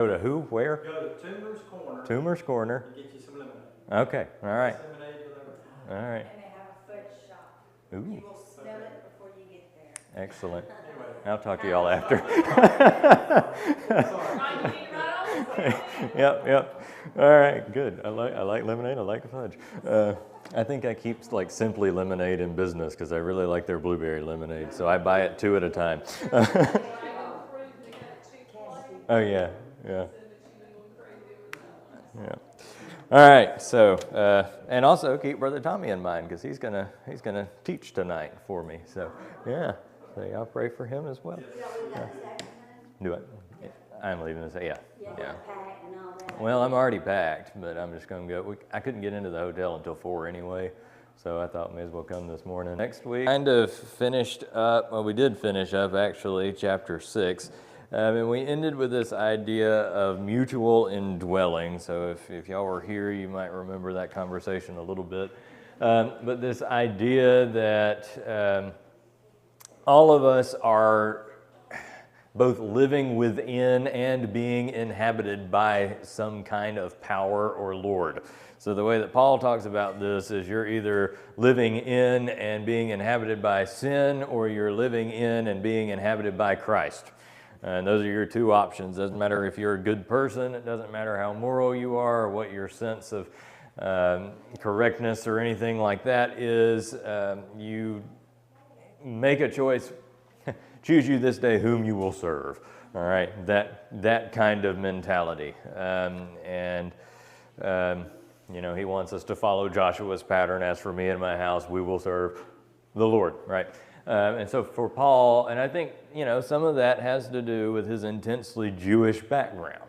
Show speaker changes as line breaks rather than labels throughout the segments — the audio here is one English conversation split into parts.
Go to who? Where?
Go to Toomer's Corner.
Toomer's Corner.
And get you some lemonade.
Okay. All right.
Lemonade with everything.
All right.
And they have a foot shop.
Ooh.
You will smell it before you get there.
Excellent.
Anyway.
I'll talk to y'all after.
Sorry.
Yep. All right, good. I like lemonade. I like fudge. I think I keep like Simply Lemonade in business because I really like their blueberry lemonade. So I buy it 2 at a time. Oh yeah. All right. So and also keep Brother Tommy in mind because he's gonna teach tonight for me. So yeah. So y'all pray for him as well. Do it. I'm leaving this. Yeah. Well, I'm already packed, but I'm just going to go. I couldn't get into the hotel until 4 anyway, so I thought may as well come this morning. Next week, kind of finished up. Well, we did finish up actually, chapter 6, and we ended with this idea of mutual indwelling. So if y'all were here, you might remember that conversation a little bit. But this idea that all of us are both living within and being inhabited by some kind of power or Lord. So the way that Paul talks about this is you're either living in and being inhabited by sin, or you're living in and being inhabited by Christ. And those are your 2 options. Doesn't matter if you're a good person, it doesn't matter how moral you are, or what your sense of correctness or anything like that is. You make a choice. Choose you this day whom you will serve. All right, that kind of mentality. He wants us to follow Joshua's pattern. As for me and my house, we will serve the Lord. Right. And so for Paul, and I think some of that has to do with his intensely Jewish background.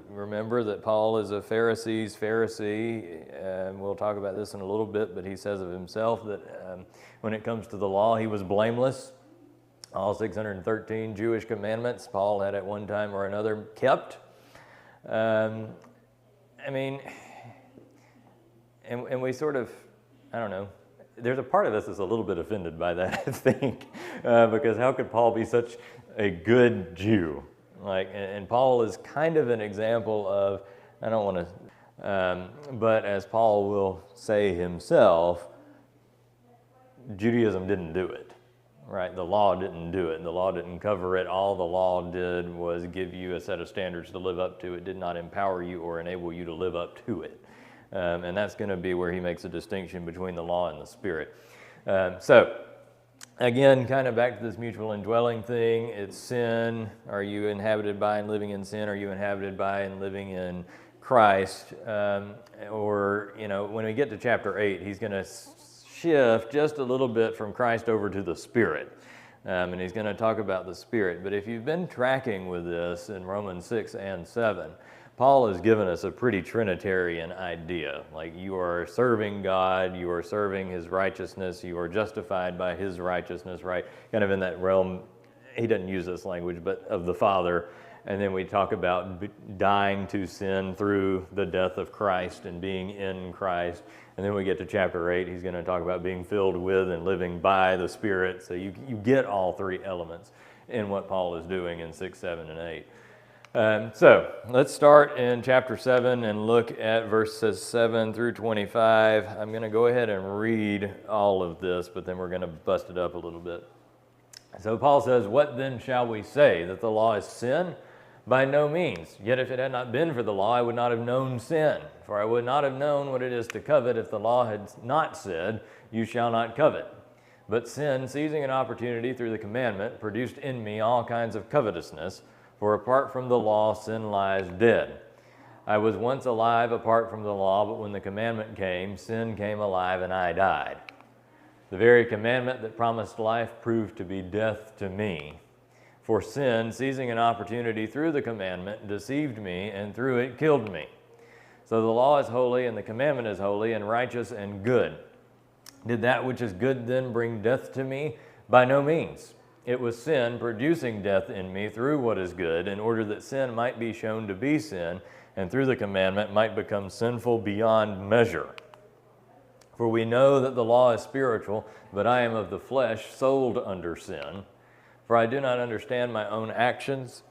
Remember that Paul is a Pharisee's Pharisee. We'll talk about this in a little bit, but he says of himself that when it comes to the law, he was blameless. All 613 Jewish commandments Paul had at one time or another kept. And we sort of, I don't know, there's a part of us that's a little bit offended by that, I think, because how could Paul be such a good Jew? And Paul is kind of an example of, I don't want to, but as Paul will say himself, Judaism didn't do it. Right, the law didn't do it. The law didn't cover it. All the law did was give you a set of standards to live up to. It did not empower you or enable you to live up to it. And that's going to be where he makes a distinction between the law and the Spirit. So, again, kind of back to this mutual indwelling thing. It's sin. Are you inhabited by and living in sin? Are you inhabited by and living in Christ? When we get to chapter 8, he's going to shift just a little bit from Christ over to the Spirit. And he's going to talk about the Spirit. But if you've been tracking with this in Romans 6 and 7, Paul has given us a pretty Trinitarian idea. Like you are serving God, you are serving His righteousness, you are justified by His righteousness, right? Kind of in that realm, he doesn't use this language, but of the Father. And then we talk about dying to sin through the death of Christ and being in Christ. And then we get to chapter 8, he's going to talk about being filled with and living by the Spirit. So you get all 3 elements in what Paul is doing in 6, 7, and 8. So let's start in chapter 7 and look at verses 7 through 25. I'm going to go ahead and read all of this, but then we're going to bust it up a little bit. So Paul says, "What then shall we say? That the law is sin? By no means. Yet if it had not been for the law, I would not have known sin. For I would not have known what it is to covet if the law had not said, 'You shall not covet.' But sin, seizing an opportunity through the commandment, produced in me all kinds of covetousness. For apart from the law, sin lies dead. I was once alive apart from the law, but when the commandment came, sin came alive and I died. The very commandment that promised life proved to be death to me. For sin, seizing an opportunity through the commandment, deceived me, and through it killed me. So the law is holy, and the commandment is holy, and righteous, and good. Did that which is good then bring death to me? By no means. It was sin producing death in me through what is good, in order that sin might be shown to be sin, and through the commandment might become sinful beyond measure. For we know that the law is spiritual, but I am of the flesh, sold under sin. For I do not understand my own actions,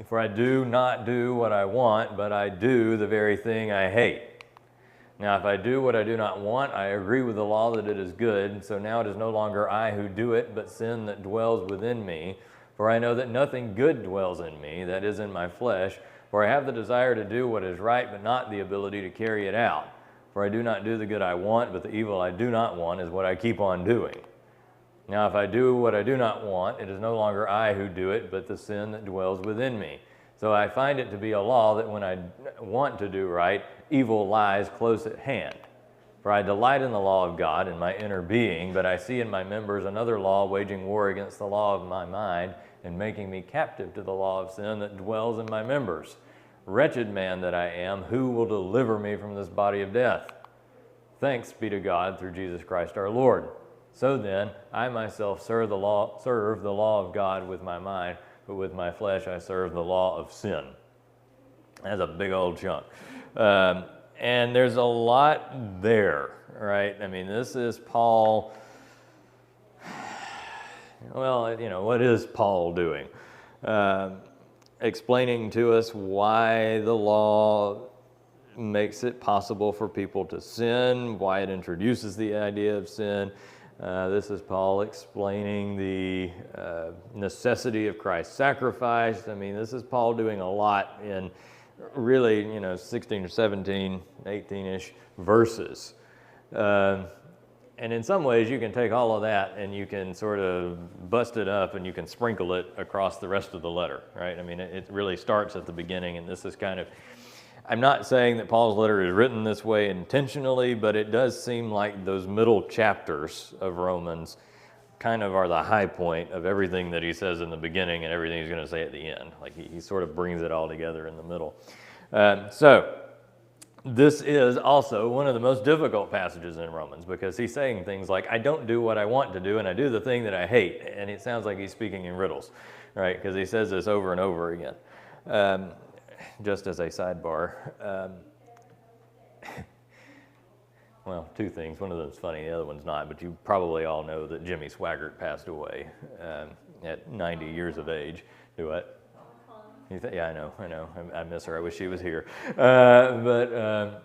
For I do not do what I want, but I do the very thing I hate. Now, if I do what I do not want, I agree with the law that it is good. So now it is no longer I who do it, but sin that dwells within me. For I know that nothing good dwells in me, that is in my flesh. For I have the desire to do what is right, but not the ability to carry it out. For I do not do the good I want, but the evil I do not want is what I keep on doing. Now, if I do what I do not want, it is no longer I who do it, but the sin that dwells within me. So I find it to be a law that when I want to do right, evil lies close at hand. For I delight in the law of God in my inner being, but I see in my members another law waging war against the law of my mind and making me captive to the law of sin that dwells in my members. Wretched man that I am, who will deliver me from this body of death? Thanks be to God through Jesus Christ our Lord. So then, I myself serve the law of God with my mind, but with my flesh I serve the law of sin. That's a big old chunk. And there's a lot there, right? I mean, this is Paul. Well, what is Paul doing? Explaining to us why the law makes it possible for people to sin, why it introduces the idea of sin. This is Paul explaining the necessity of Christ's sacrifice. I mean, this is Paul doing a lot in really, 16 or 17, 18-ish verses. And in some ways, you can take all of that and you can sort of bust it up and you can sprinkle it across the rest of the letter, right? I mean, it really starts at the beginning, and this is kind of, I'm not saying that Paul's letter is written this way intentionally, but it does seem like those middle chapters of Romans kind of are the high point of everything that he says in the beginning and everything he's going to say at the end. Like he sort of brings it all together in the middle. So this is also one of the most difficult passages in Romans, because he's saying things like, I don't do what I want to do, and I do the thing that I hate. And it sounds like he's speaking in riddles, right? Because he says this over and over again. Just as a sidebar, well, two things. One of them's funny, the other one's not, but you probably all know that Jimmy Swaggart passed away at 90 years of age. Do what? Yeah, I know. I miss her. I wish she was here. But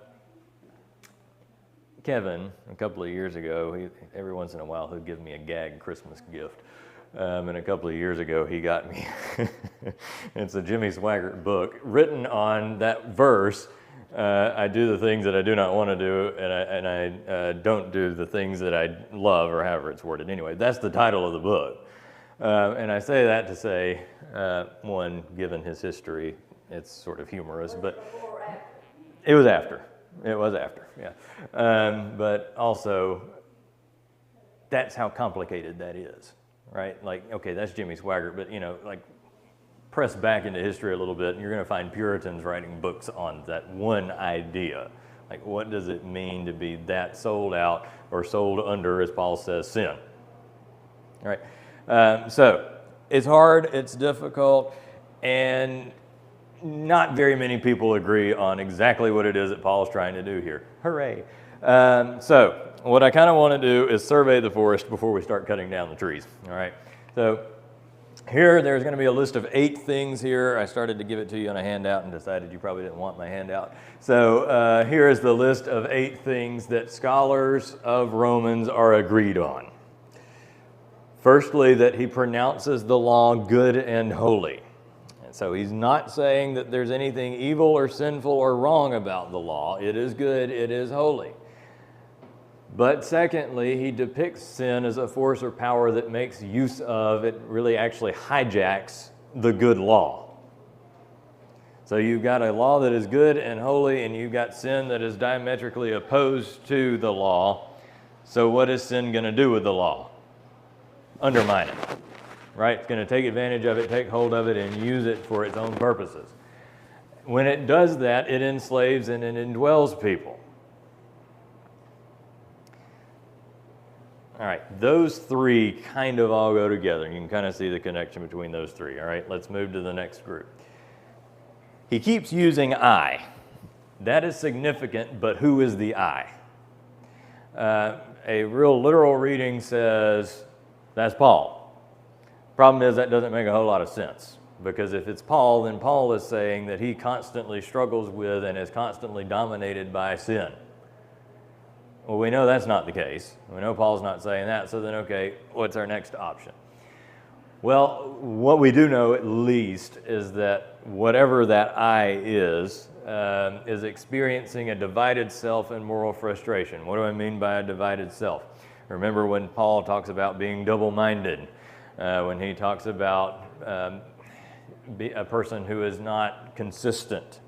Kevin, a couple of years ago, every once in a while he'd give me a gag Christmas gift. And a couple of years ago, he got me, it's a Jimmy Swaggart book, written on that verse, I do the things that I do not want to do, and I don't do the things that I love, or however it's worded. Anyway, that's the title of the book. And I say that to say, one, given his history, it's sort of humorous, but it was after. It was after, yeah. But also, that's how complicated that is. Right? Like, okay, that's Jimmy Swaggart, but, like, press back into history a little bit, and you're going to find Puritans writing books on that one idea. Like, what does it mean to be that sold out or sold under, as Paul says, sin? All right? So, it's hard, it's difficult, and not very many people agree on exactly what it is that Paul's trying to do here. Hooray! So, what I kind of want to do is survey the forest before we start cutting down the trees. All right. So here, there's going to be a list of 8 things here. I started to give it to you on a handout and decided you probably didn't want my handout. So here is the list of 8 things that scholars of Romans are agreed on. Firstly, that he pronounces the law good and holy. And so he's not saying that there's anything evil or sinful or wrong about the law. It is good, it is holy. But secondly, he depicts sin as a force or power that makes use of, it really actually hijacks the good law. So you've got a law that is good and holy, and you've got sin that is diametrically opposed to the law. So what is sin going to do with the law? Undermine it, right? It's going to take advantage of it, take hold of it, and use it for its own purposes. When it does that, it enslaves and it indwells people. All right, those 3 kind of all go together. You can kind of see the connection between those 3. All right, let's move to the next group. He keeps using I. That is significant, but who is the I? A real literal reading says, that's Paul. Problem is, that doesn't make a whole lot of sense, Because if it's Paul, then Paul is saying that he constantly struggles with and is constantly dominated by sin. Well, we know that's not the case. We know Paul's not saying that, so then, okay, what's our next option? Well, what we do know at least is that whatever that I is experiencing a divided self and moral frustration. What do I mean by a divided self? Remember when Paul talks about being double-minded, when he talks about a person who is not consistent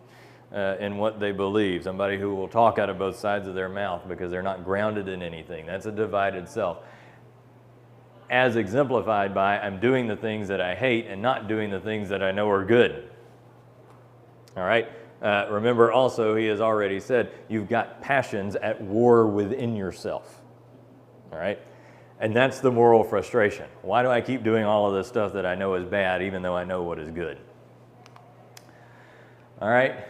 in what they believe, somebody who will talk out of both sides of their mouth because they're not grounded in anything. That's a divided self. As exemplified by, I'm doing the things that I hate and not doing the things that I know are good. All right? Remember also, he has already said, you've got passions at war within yourself. All right? And that's the moral frustration. Why do I keep doing all of this stuff that I know is bad even though I know what is good? All right?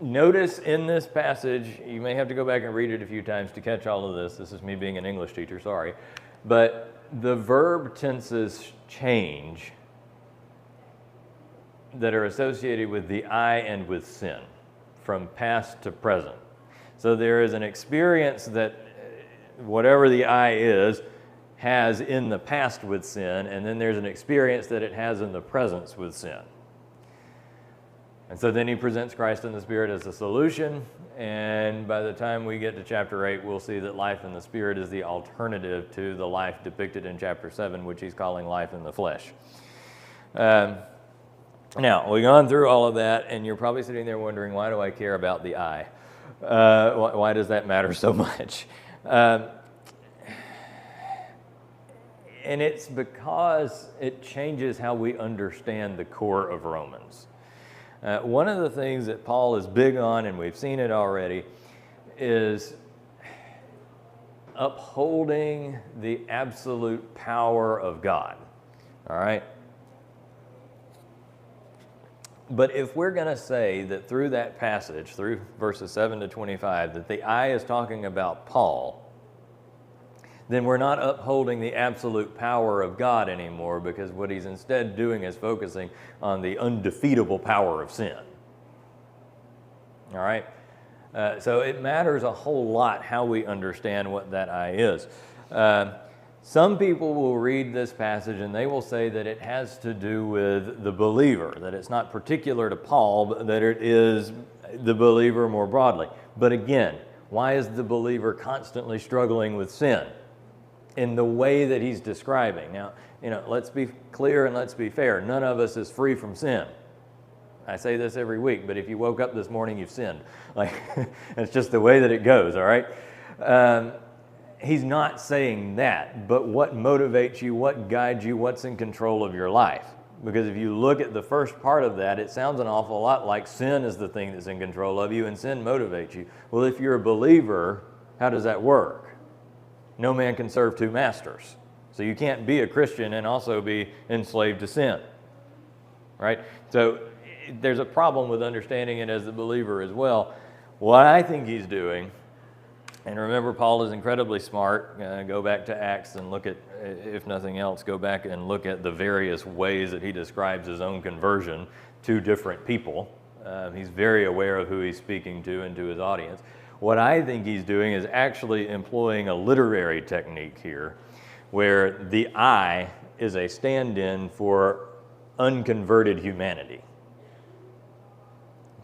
Notice in this passage, you may have to go back and read it a few times to catch all of this. This is me being an English teacher, sorry. But the verb tenses change that are associated with the I and with sin from past to present. So there is an experience that whatever the I is has in the past with sin, and then there's an experience that it has in the presence with sin. And so then he presents Christ in the Spirit as the solution, and by the time we get to chapter 8, we'll see that life in the Spirit is the alternative to the life depicted in chapter 7, which he's calling life in the flesh. Now, we've gone through all of that, and you're probably sitting there wondering, why do I care about the I? Why does that matter so much? And it's because it changes how we understand the core of Romans. One of the things that Paul is big on, and we've seen it already, is upholding the absolute power of God. All right? But if we're going to say that through that passage, through verses 7 to 25, that the I is talking about Paul, then we're not upholding the absolute power of God anymore, because what he's instead doing is focusing on the undefeatable power of sin. All right? So it matters a whole lot how we understand what that I is. Some people will read this passage and they will say that it has to do with the believer, that it's not particular to Paul, but that it is the believer more broadly. But again, why is the believer constantly struggling with sin in the way that he's describing? Now, let's be clear and let's be fair. None of us is free from sin. I say this every week, but if you woke up this morning, you've sinned. Like, it's just the way that it goes, all right? He's not saying that, but what motivates you, what guides you, what's in control of your life? Because if you look at the first part of that, it sounds an awful lot like sin is the thing that's in control of you and sin motivates you. Well, if you're a believer, how does that work? No man can serve two masters. So you can't be a Christian and also be enslaved to sin, right? So there's a problem with understanding it as a believer as well. What I think he's doing, and remember, Paul is incredibly smart. Go back to Acts and look at, if nothing else, go back and look at the various ways that he describes his own conversion to different people. He's very aware of who he's speaking to and to his audience. What I think he's doing is actually employing a literary technique here, where the I is a stand-in for unconverted humanity.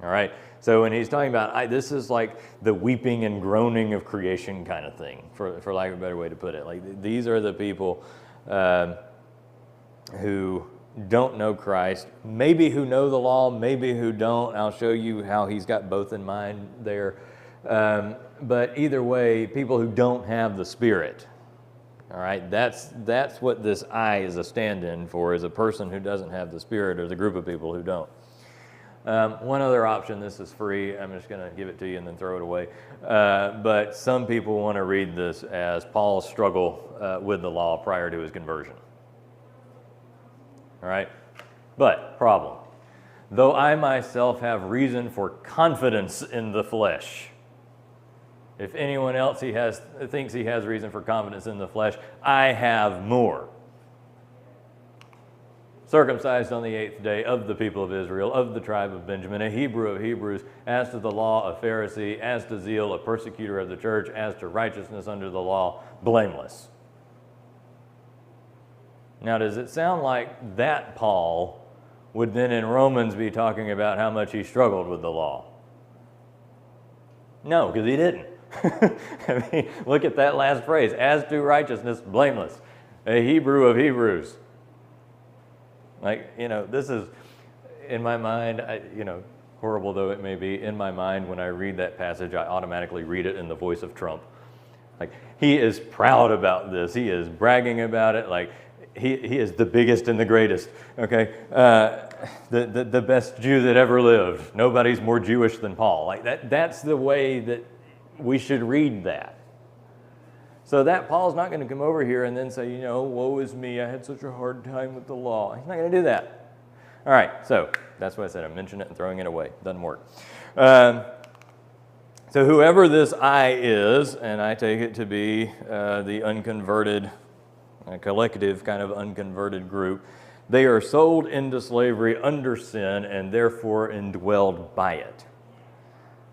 All right? So when he's talking about, this is like the weeping and groaning of creation kind of thing, for lack of a better way to put it. Like, these are the people who don't know Christ, maybe who know the law, maybe who don't. I'll show you how he's got both in mind there. But either way, people who don't have the Spirit. All right, that's what this I is a stand-in for, is a person who doesn't have the Spirit, or the group of people who don't. One other option, this is free, I'm just going to give it to you and then throw it away. But some people want to read this as Paul's struggle with the law prior to his conversion. All right? But, problem. Though I myself have reason for confidence in the flesh. If anyone else thinks he has reason for confidence in the flesh, I have more. circumcised on the 8th day, of the people of Israel, of the tribe of Benjamin, a Hebrew of Hebrews, as to the law, a Pharisee, as to zeal, a persecutor of the church, as to righteousness under the law, blameless. Now, does it sound like that Paul would then in Romans be talking about how much he struggled with the law? No, because he didn't. I mean, look at that last phrase, as to righteousness, blameless, a Hebrew of Hebrews. Like, this is, in my mind, horrible though it may be, in my mind when I read that passage, I automatically read it in the voice of Trump. Like, he is proud about this. He is bragging about it. Like, he is the biggest and the greatest, okay? The best Jew that ever lived. Nobody's more Jewish than Paul. Like, that's the way that we should read that. So that Paul's not going to come over here and then say, woe is me, I had such a hard time with the law. He's not going to do that. All right, so that's why I said I'm mentioning it and throwing it away. Doesn't work. So whoever this I is, and I take it to be the unconverted, collective kind of unconverted group, they are sold into slavery under sin and therefore indwelled by it.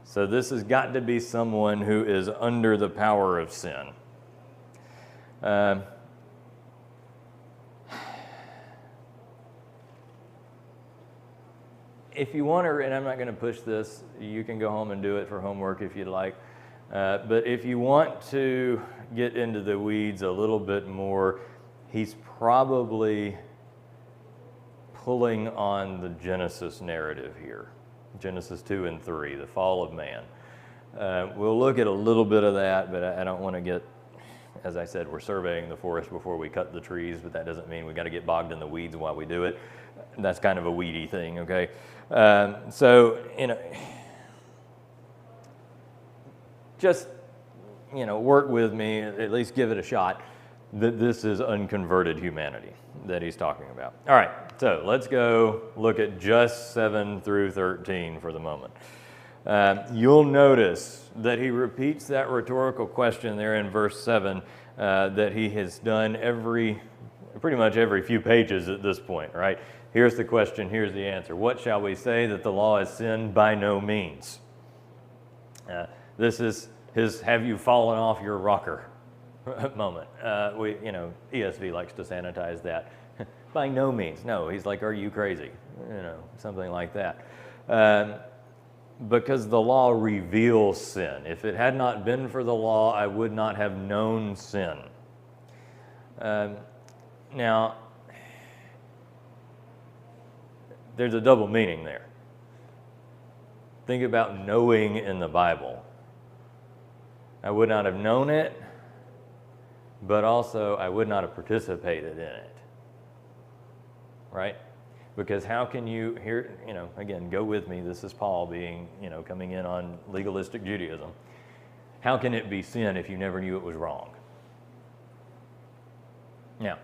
So this has got to be someone who is under the power of sin. If you want to, and I'm not going to push this, you can go home and do it for homework if you'd like. But if you want to get into the weeds a little bit more, he's probably pulling on the Genesis narrative here. Genesis 2 and 3, the fall of man. We'll look at a little bit of that, but I don't want to get, as I said, we're surveying the forest before we cut the trees, but that doesn't mean we got to get bogged in the weeds while we do it. That's kind of a weedy thing, okay? Just, work with me, at least give it a shot, that this is unconverted humanity that he's talking about. All right, so let's go look at just 7 through 13 for the moment. You'll notice that he repeats that rhetorical question there in verse 7 that he has done pretty much every few pages at this point, right? Here's the question, here's the answer. What shall we say, that the law is sin? By no means. This is his have you fallen off your rocker moment. ESV likes to sanitize that. By no means. No, he's like, are you crazy? Something like that. Because the law reveals sin. If it had not been for the law, I would not have known sin. Now, there's a double meaning there. Think about knowing in the Bible. I would not have known it, but also I would not have participated in it. Right? Because how can you, again, go with me, this is Paul being, coming in on legalistic Judaism. How can it be sin if you never knew it was wrong? Now,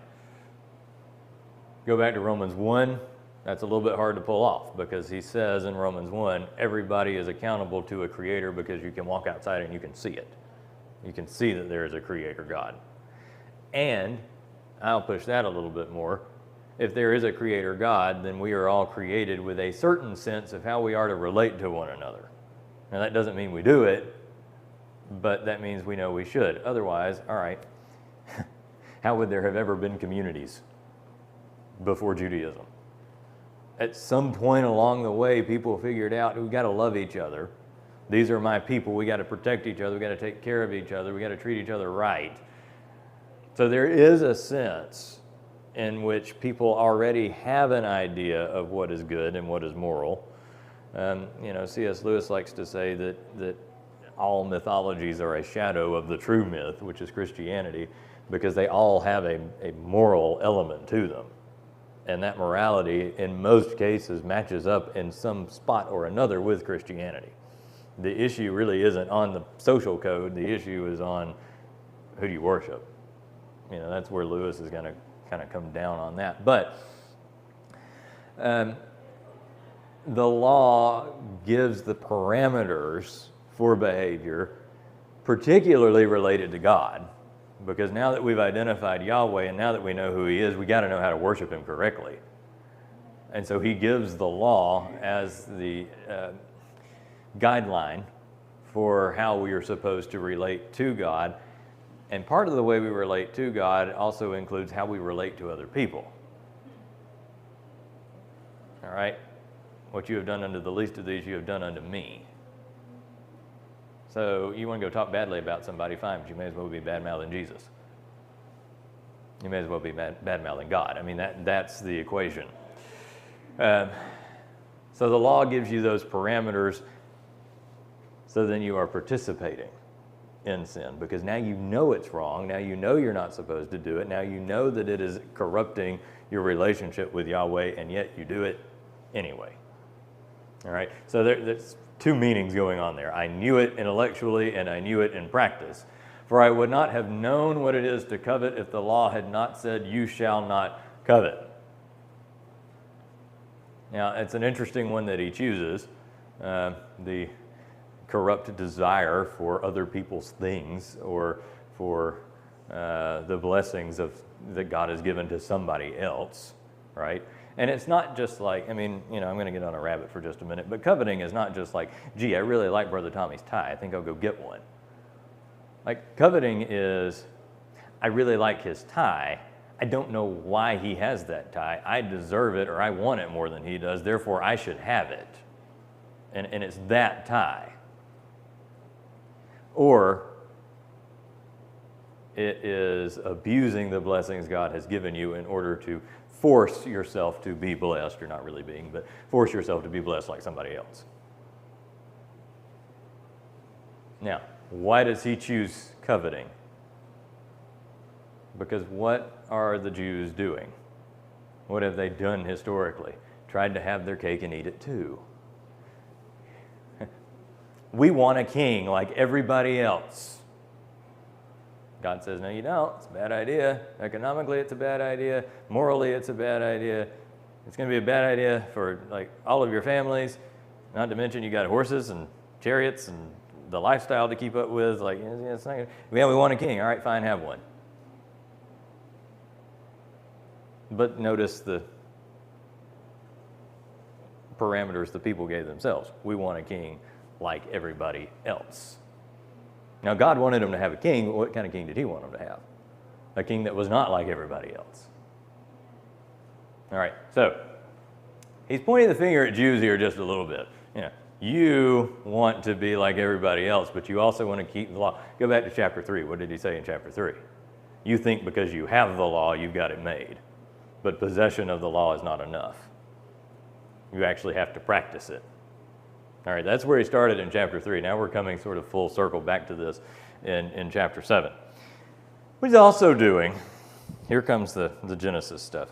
go back to Romans 1. That's a little bit hard to pull off because he says in Romans 1, everybody is accountable to a creator because you can walk outside and you can see it. You can see that there is a creator God. And I'll push that a little bit more. If there is a creator God, then we are all created with a certain sense of how we are to relate to one another. Now that doesn't mean we do it, but that means we know we should. Otherwise, all right, how would there have ever been communities before Judaism? At some point along the way, people figured out we've got to love each other. These are my people. We got to protect each other. We got to take care of each other. We got to treat each other right. So there is a sense in which people already have an idea of what is good and what is moral. C.S. Lewis likes to say that all mythologies are a shadow of the true myth, which is Christianity, because they all have a moral element to them. And that morality, in most cases, matches up in some spot or another with Christianity. The issue really isn't on the social code. The issue is on who do you worship. That's where Lewis is going to kind of come down on that. But the law gives the parameters for behavior, particularly related to God, because now that we've identified Yahweh and now that we know who he is, we got to know how to worship him correctly. And so he gives the law as the guideline for how we are supposed to relate to God. And part of the way we relate to God also includes how we relate to other people. All right? What you have done unto the least of these, you have done unto me. So you want to go talk badly about somebody, fine, but you may as well be bad-mouthing Jesus. You may as well be bad-mouthing God. I mean, that's the equation. So the law gives you those parameters, so then you are participating in sin, because now you know it's wrong. Now you know you're not supposed to do it. Now you know that it is corrupting your relationship with Yahweh, and yet you do it anyway. All right? So there's two meanings going on there. I knew it intellectually, and I knew it in practice. For I would not have known what it is to covet if the law had not said, you shall not covet. Now, it's an interesting one that he chooses, the corrupt desire for other people's things, or for the blessings that God has given to somebody else, right? And it's not just like, I mean, I'm going to get on a rabbit for just a minute, but coveting is not just like, gee, I really like Brother Tommy's tie. I think I'll go get one. Like, coveting is, I really like his tie. I don't know why he has that tie. I deserve it, or I want it more than he does. Therefore, I should have it. And it's that tie. Or it is abusing the blessings God has given you in order to force yourself to be blessed. You're not really being, but force yourself to be blessed like somebody else. Now, why does he choose coveting? Because what are the Jews doing? What have they done historically? Tried to have their cake and eat it too. We want a king like everybody else. God says, no, you don't. It's a bad idea. Economically, it's a bad idea. Morally, it's a bad idea. It's going to be a bad idea for like all of your families. Not to mention you got horses and chariots and the lifestyle to keep up with. Like, it's not gonna, we want a king. All right, fine, have one. But notice the parameters the people gave themselves. We want a king like everybody else. Now, God wanted them to have a king. What kind of king did he want them to have? A king that was not like everybody else. All right, so he's pointing the finger at Jews here just a little bit. You want to be like everybody else, but you also want to keep the law. Go back to chapter 3. What did he say in chapter 3? You think because you have the law, you've got it made. But possession of the law is not enough. You actually have to practice it. All right, that's where he started in chapter 3. Now we're coming sort of full circle back to this in chapter 7. What he's also doing, here comes the Genesis stuff.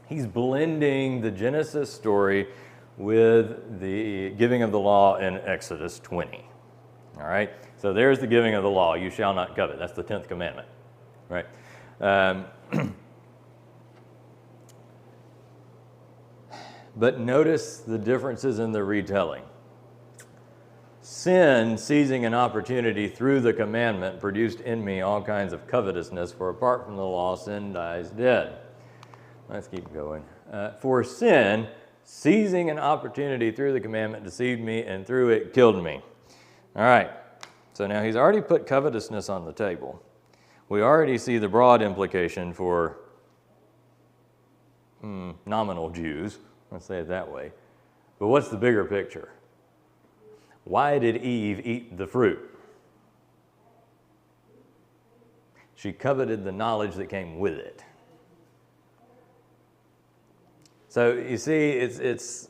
He's blending the Genesis story with the giving of the law in Exodus 20. All right, so there's the giving of the law. You shall not covet. That's the 10th commandment, right? But notice the differences in the retelling. Sin, seizing an opportunity through the commandment, produced in me all kinds of covetousness, for apart from the law, sin dies dead. Let's keep going. For sin, seizing an opportunity through the commandment, deceived me, and through it killed me. All right, so now he's already put covetousness on the table. We already see the broad implication for nominal Jews, let's say it that way. But what's the bigger picture? Why did Eve eat the fruit? She coveted the knowledge that came with it. So you see, it's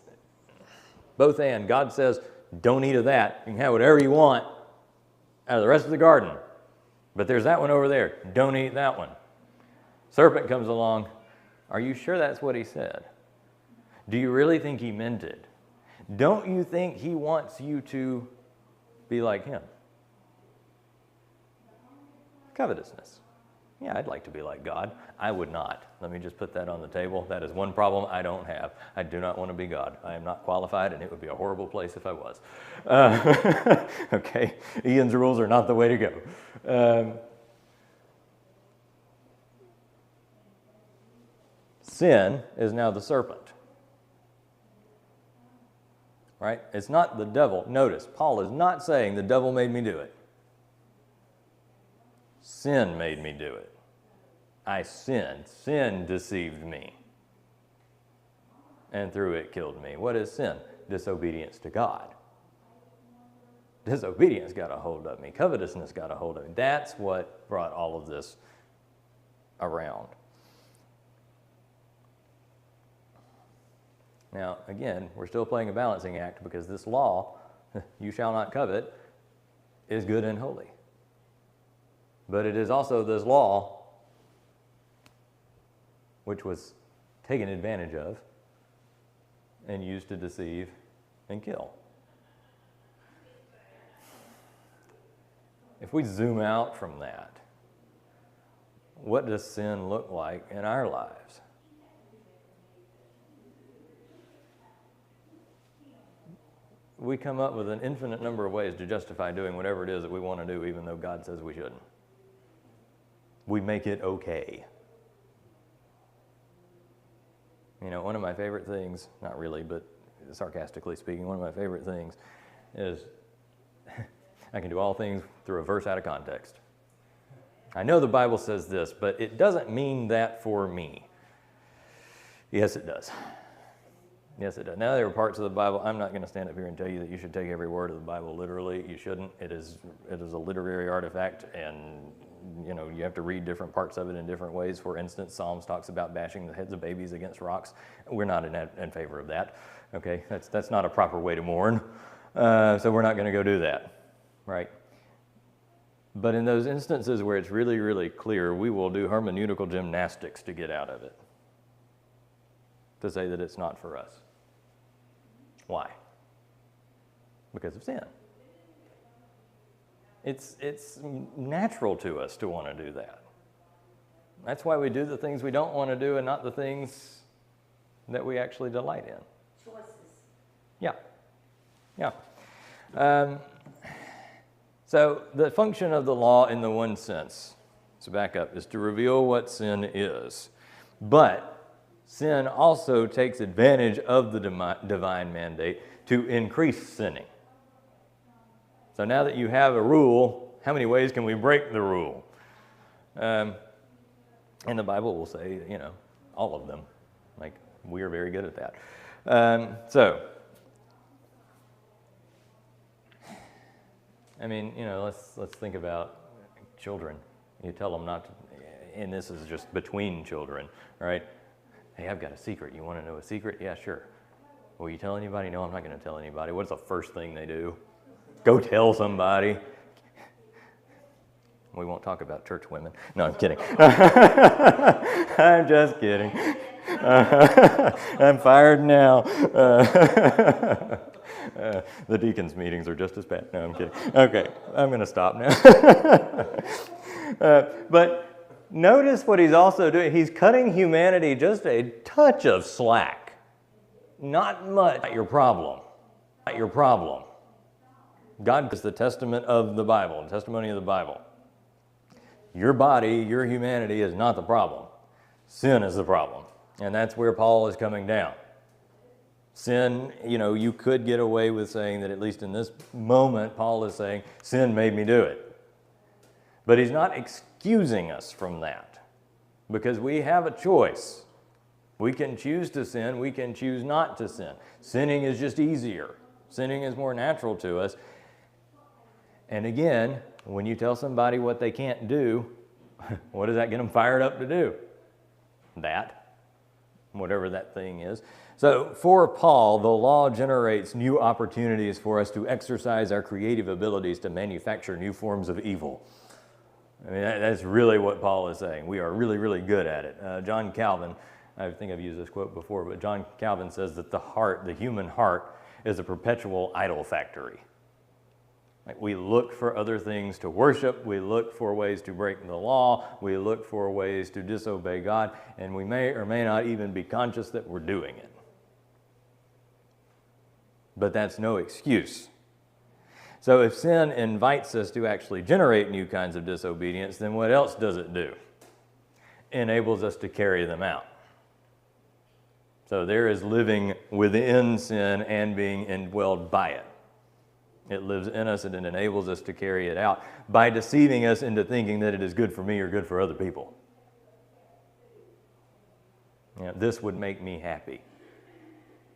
both and. God says, don't eat of that. You can have whatever you want out of the rest of the garden. But there's that one over there. Don't eat that one. Serpent comes along. Are you sure that's what he said? Do you really think he meant it? Don't you think he wants you to be like him? Covetousness. Yeah, I'd like to be like God. I would not. Let me just put that on the table. That is one problem I don't have. I do not want to be God. I am not qualified, and it would be a horrible place if I was. Okay, Ian's rules are not the way to go. Sin is now the serpent. right? It's not the devil. Notice, Paul is not saying the devil made me do it. Sin made me do it. I sinned. Sin deceived me. And through it killed me. What is sin? Disobedience to God. Disobedience got a hold of me. Covetousness got a hold of me. That's what brought all of this around. Now, again, we're still playing a balancing act because this law, you shall not covet, is good and holy. But it is also this law which was taken advantage of and used to deceive and kill. If we zoom out from that, what does sin look like in our lives? We come up with an infinite number of ways to justify doing whatever it is that we want to do, even though God says we shouldn't. We make it okay. You know, one of my favorite things, not really, but sarcastically speaking, one of my favorite things is I can do all things through a verse out of context. I know the Bible says this, but it doesn't mean that for me. Yes, it does. Yes, it does. Now, there are parts of the Bible, I'm not going to stand up here and tell you that you should take every word of the Bible literally. You shouldn't. It is a literary artifact, and you know, you have to read different parts of it in different ways. For instance, Psalms talks about bashing the heads of babies against rocks. We're not in favor of that. Okay, that's not a proper way to mourn. So we're not going to go do that, right? But in those instances where it's really, really clear, we will do hermeneutical gymnastics to get out of it, to say that it's not for us. Why? Because of sin. It's natural to us to want to do that. That's why we do the things we don't want to do and not the things that we actually delight in.
Choices.
Yeah. Yeah. So the function of the law in the one sense, so back up, is to reveal what sin is. But sin also takes advantage of the divine mandate to increase sinning. So now that you have a rule, how many ways can we break the rule? And the Bible will say, you know, all of them. Like, we are very good at that. I mean, you know, let's think about children. You tell them not to, and this is just between children, right? Hey, I've got a secret. You want to know a secret? Yeah, sure. Will you tell anybody? No, I'm not going to tell anybody. What's the first thing they do? Go tell somebody. We won't talk about church women. No, I'm kidding. I'm just kidding. I'm fired now. The deacons' meetings are just as bad. No, I'm kidding. Okay, I'm going to stop now. But notice what he's also doing. He's cutting humanity just a touch of slack. Not much. Not your problem. Not your problem. God is the testament of the Bible, the testimony of the Bible. Your body, your humanity is not the problem. Sin is the problem. And that's where Paul is coming down. Sin, you know, you could get away with saying that at least in this moment, Paul is saying, sin made me do it. But he's not excusing us from that because we have a choice. We can choose to sin. We can choose not to sin. Sinning is just easier. Sinning is more natural to us. And again, when you tell somebody what they can't do, what does that get them fired up to do? That, whatever that thing is. So for Paul, the law generates new opportunities for us to exercise our creative abilities to manufacture new forms of evil. I mean, that's really what Paul is saying. We are really, really good at it. John Calvin, I think I've used this quote before, but John Calvin says that the heart, the human heart, is a perpetual idol factory. Like, we look for other things to worship, we look for ways to break the law, we look for ways to disobey God, and we may or may not even be conscious that we're doing it. But that's no excuse. So if sin invites us to actually generate new kinds of disobedience, then what else does it do? It enables us to carry them out. So there is living within sin and being indwelled by it. It lives in us and it enables us to carry it out by deceiving us into thinking that it is good for me or good for other people. This would make me happy.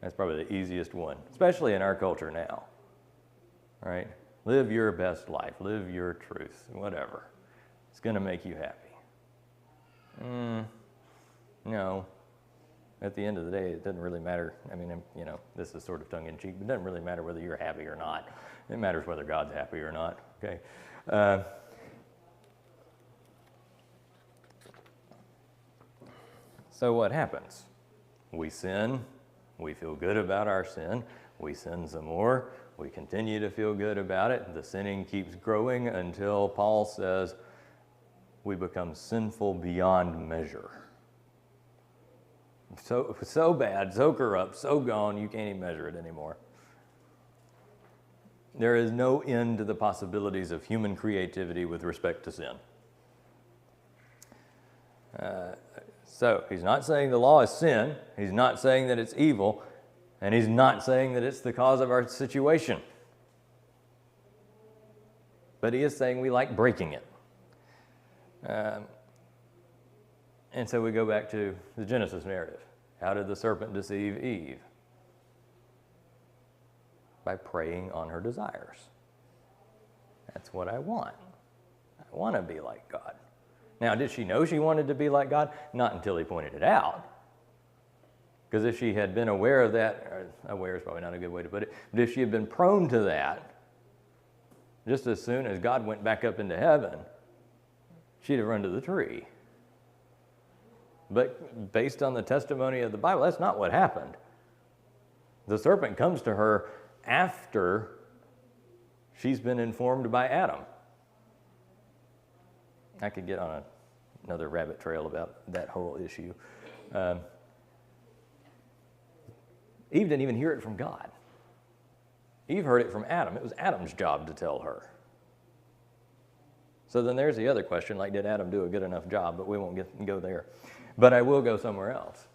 That's probably the easiest one, especially in our culture now. Right? Live your best life. Live your truth. Whatever. It's going to make you happy. No. At the end of the day, it doesn't really matter. I mean, this is sort of tongue-in-cheek, but it doesn't really matter whether you're happy or not. It matters whether God's happy or not. Okay? So what happens? We sin. We feel good about our sin. We sin some more. We continue to feel good about it. The sinning keeps growing until Paul says we become sinful beyond measure. So bad, so corrupt, so gone, you can't even measure it anymore. There is no end to the possibilities of human creativity with respect to sin. So he's not saying the law is sin. He's not saying that it's evil. And he's not saying that it's the cause of our situation. But he is saying we like breaking it. And so we go back to the Genesis narrative. How did the serpent deceive Eve? By preying on her desires. That's what I want. I want to be like God. Now, did she know she wanted to be like God? Not until he pointed it out. Because if she had been aware of that, or aware is probably not a good way to put it, but if she had been prone to that, just as soon as God went back up into heaven, she'd have run to the tree. But based on the testimony of the Bible, that's not what happened. The serpent comes to her after she's been informed by Adam. I could get on another rabbit trail about that whole issue. Eve didn't even hear it from God. Eve heard it from Adam. It was Adam's job to tell her. So then there's the other question, like, did Adam do a good enough job? But we won't go there. But I will go somewhere else.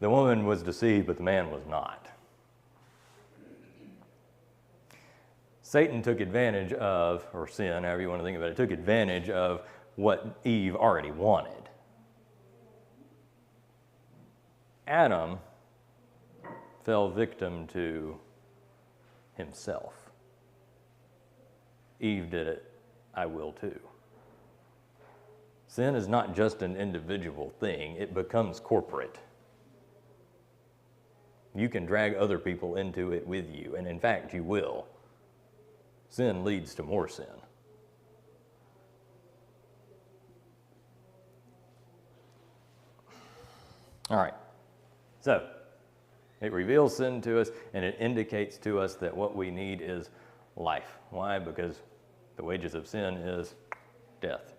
The woman was deceived, but the man was not. Satan took advantage of, or sin, however you want to think about it, took advantage of what Eve already wanted. Adam fell victim to himself. Eve did it, I will too. Sin is not just an individual thing, it becomes corporate. You can drag other people into it with you, and in fact, you will. Sin leads to more sin. All right, so it reveals sin to us, and it indicates to us that what we need is life. Why? Because the wages of sin is death.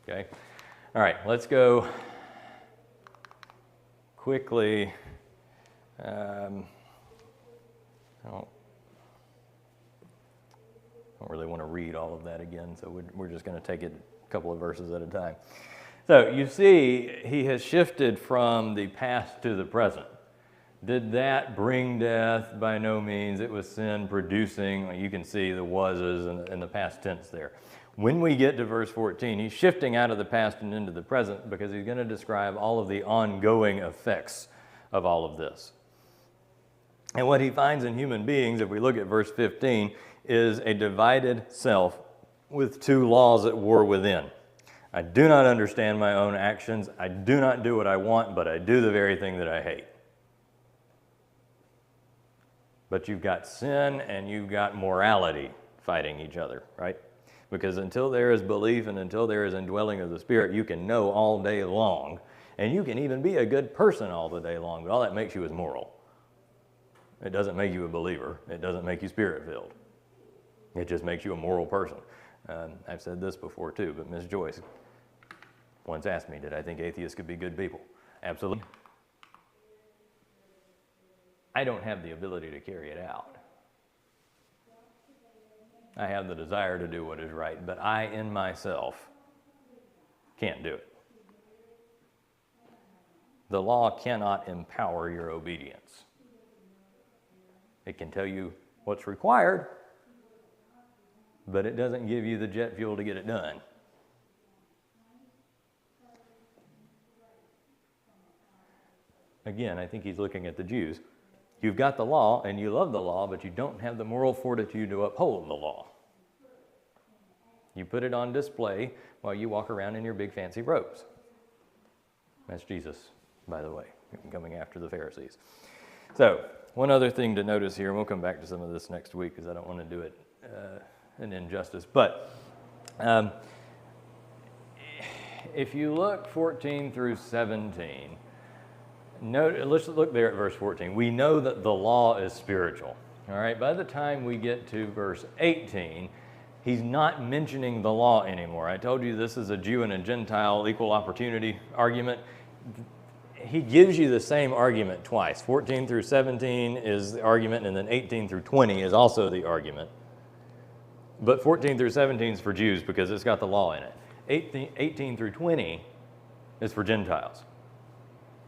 Okay? All right, let's go quickly. I don't really want to read all of that again, so we're just going to take it a couple of verses at a time. So you see, he has shifted from the past to the present. Did that bring death? By no means. It was sin producing. You can see the wases in the past tense there. When we get to verse 14, he's shifting out of the past and into the present because he's going to describe all of the ongoing effects of all of this. And what he finds in human beings, if we look at verse 15, is a divided self with two laws at war within. I do not understand my own actions. I do not do what I want, but I do the very thing that I hate. But you've got sin and you've got morality fighting each other, right? Because until there is belief and until there is indwelling of the Spirit, you can know all day long, and you can even be a good person all the day long, but all that makes you is moral. It doesn't make you a believer. It doesn't make you Spirit-filled. It just makes you a moral person. I've said this before too, but Ms. Joyce once asked me, did I think atheists could be good people? Absolutely. I don't have the ability to carry it out. I have the desire to do what is right, but I in myself can't do it. The law cannot empower your obedience. It can tell you what's required, but it doesn't give you the jet fuel to get it done. Again, I think he's looking at the Jews. You've got the law and you love the law, but you don't have the moral fortitude to uphold the law. You put it on display while you walk around in your big fancy robes. That's Jesus, by the way, coming after the Pharisees. So, one other thing to notice here, and we'll come back to some of this next week because I don't want to do it an injustice. But if you look 14 through 17, let's look there at verse 14. We know that the law is spiritual. All right, by the time we get to verse 18, he's not mentioning the law anymore. I told you this is a Jew and a Gentile equal opportunity argument. He gives you the same argument twice. 14 through 17 is the argument, and then 18 through 20 is also the argument. But 14 through 17 is for Jews because it's got the law in it. 18 through 20 is for Gentiles.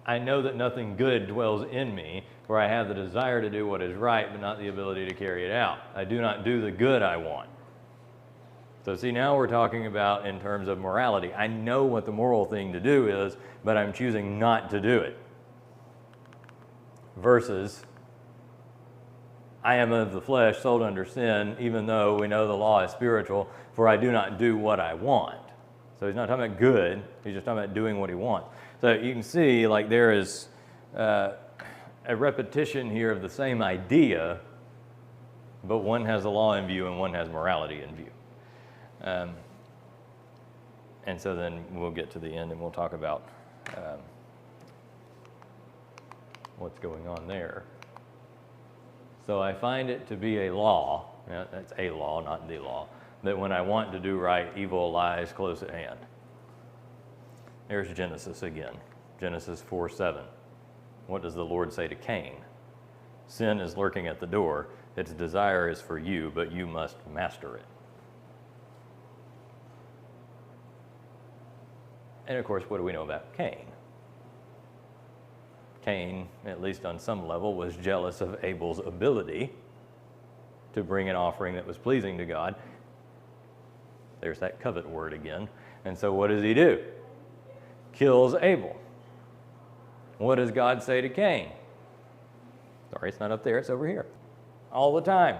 I know that nothing good dwells in me, for I have the desire to do what is right, but not the ability to carry it out. I do not do the good I want. So see, now we're talking about in terms of morality. I know what the moral thing to do is, but I'm choosing not to do it. Versus, I am of the flesh, sold under sin, even though we know the law is spiritual, for I do not do what I want. So he's not talking about good, he's just talking about doing what he wants. So you can see, like, there is a repetition here of the same idea, but one has the law in view and one has morality in view. And so then we'll get to the end and we'll talk about what's going on there. So I find it to be a law, that's a law, not the law, that when I want to do right, evil lies close at hand. There's Genesis again, Genesis 4:7. What does the Lord say to Cain? Sin is lurking at the door. Its desire is for you, but you must master it. And of course, what do we know about Cain? Cain, at least on some level, was jealous of Abel's ability to bring an offering that was pleasing to God. There's that covet word again. And so what does he do? Kills Abel. What does God say to Cain? Sorry, it's not up there, it's over here. All the time.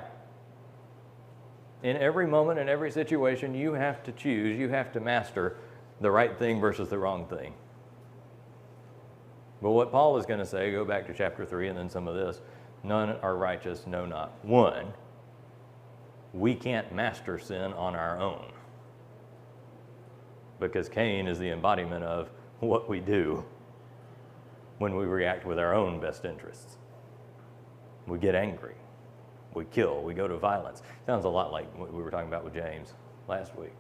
In every moment, in every situation, you have to choose, you have to master the right thing versus the wrong thing. But what Paul is going to say, go back to chapter 3 and then some of this, none are righteous, no, not one. We can't master sin on our own. Because Cain is the embodiment of what we do when we react with our own best interests. We get angry, we kill, we go to violence. Sounds a lot like what we were talking about with James last week.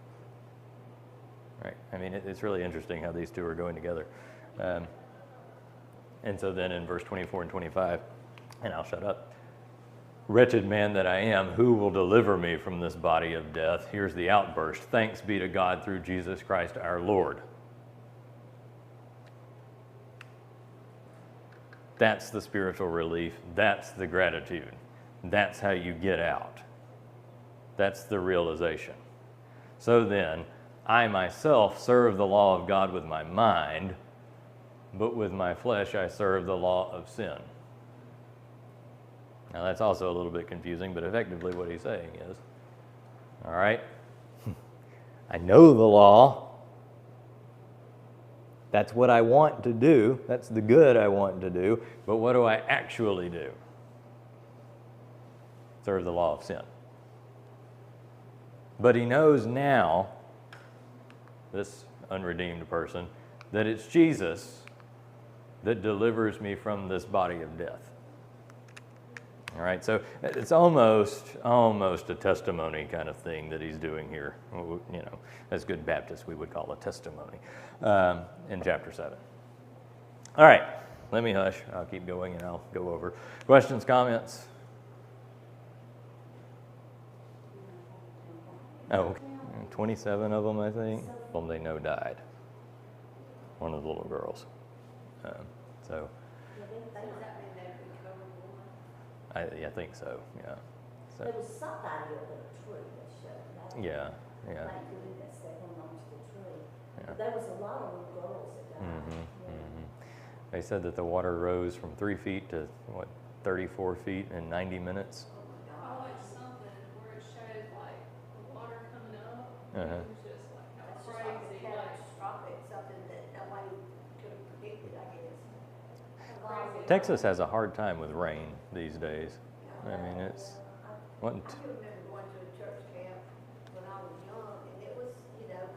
Right? I mean, it's really interesting how these two are going together. And so then in verse 24 and 25, and I'll shut up. Wretched man that I am, who will deliver me from this body of death? Here's the outburst. Thanks be to God through Jesus Christ our Lord. That's the spiritual relief. That's the gratitude. That's how you get out. That's the realization. So then, I myself serve the law of God with my mind, but with my flesh I serve the law of sin. Now that's also a little bit confusing, but effectively what he's saying is, all right, I know the law. That's what I want to do. That's the good I want to do. But what do I actually do? Serve the law of sin. But he knows now, this unredeemed person, that it's Jesus that delivers me from this body of death. All right, so it's almost a testimony kind of thing that he's doing here. You know, as good Baptists, we would call a testimony in chapter 7. All right, let me hush. I'll keep going and I'll go over. Questions, comments? Oh, 27 of them, I think. Whom they know died. One of the little girls. So
Yeah, they
So
think
does that mean they could cover one?
I think so. Yeah.
there
So
was somebody up in a tree that showed that.
yeah, yeah,
Thank goodness they hung on to the tree.
yeah.
But there was a lot of little girls that died.
Mhm,
Yeah.
mhm. They said that the water rose from 3 feet to what, 34 feet in 90 minutes.
Oh my
I
God.
watched something where it showed like the water coming up,
Uh-huh.
and it was just like how
That's just like a
crazy, like
catastrophic, something that nobody could have predicted, I guess.
crazy.
Texas has a hard time with rain these days. I mean, it's
I
wasn't.
can remember going to a church camp when I was young, and it was,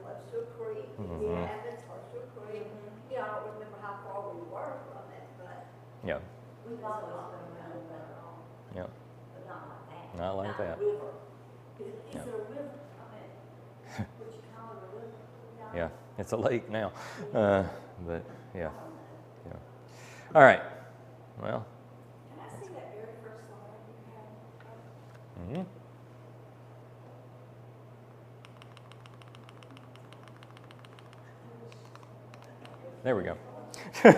close to a creek.
Mhm.
Cabins close to a creek. I don't remember how far we were from it, but
Yeah,
We thought it was gonna rain,
yeah,
but not like that.
not like that.
River. Is
Yeah.
it a river? I mean, would you call it a river? No.
Yeah, it's a lake now, but yeah,
I don't know.
yeah. All right. Well.
can I see that very first slide you had?
Mhm. There we go.
That's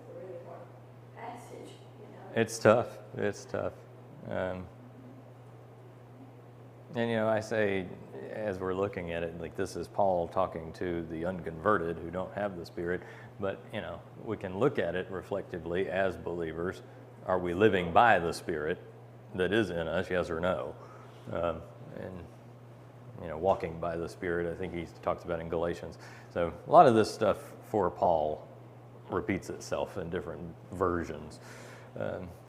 a really hard passage,
It's tough. It's tough. And I say, as we're looking at it, like this is Paul talking to the unconverted who don't have the Spirit, but we can look at it reflectively as believers. Are we living by the Spirit that is in us, yes or no? And walking by the Spirit, I think he talks about in Galatians. So a lot of this stuff for Paul repeats itself in different versions.